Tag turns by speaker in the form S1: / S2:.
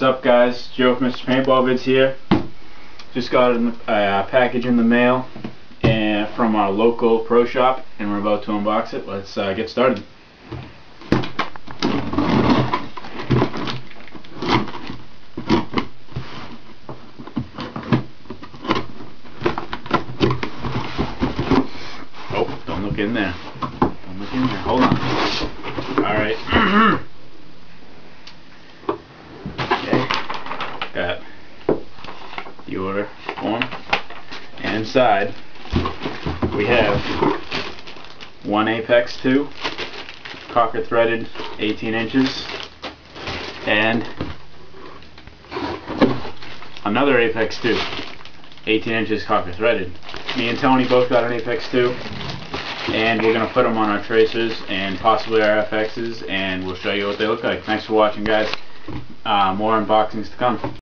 S1: What's up, guys? Joe from Mr. Paintball Vids here. Just got a package in the mail and from our local pro shop, and we're about to unbox it. Let's get started. Oh, don't look in there. Don't look in there. Hold on. Alright. Got the order form, and inside we have one Apex 2 cocker threaded 18 inches and another Apex 2 18 inches cocker threaded. Me and Tony both got an Apex 2, and we're going to put them on our tracers and possibly our FXs, and we'll show you what they look like. Thanks for watching, guys. More unboxings to come.